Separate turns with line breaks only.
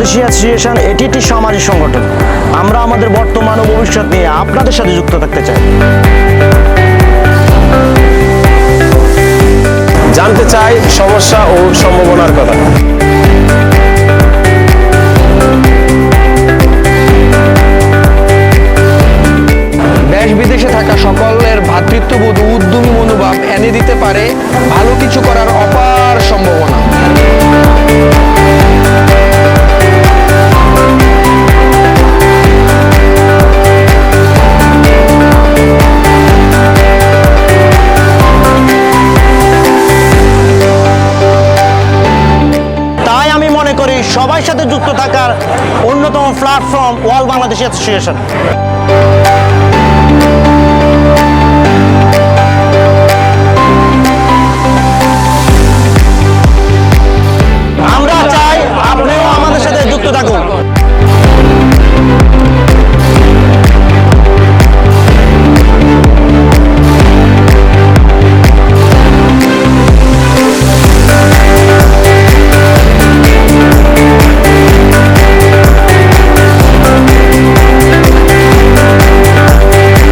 Bangladeshi association এটি একটি সামাজিক সংগঠন। আমরা আমাদের বর্তমান ও ভবিষ্যৎ নিয়ে আপনাদের সাথে যুক্ত থাকতে চাই।
জানতে চাই সমস্যা ও সম্ভাবনার কথা।
দেশ বিদেশে থাকা সকলের ভ্রাতৃত্ববোধ ও উদ্যমী মনোভাব এনে দিতে পারে ভালো কিছু করার অপার সম্ভাবনা।
তাই আমি মনে করি সবার সাথে যুক্ত থাকার অন্যতম প্ল্যাটফর্ম অল বাংলাদেশ অ্যাসোসিয়েশন।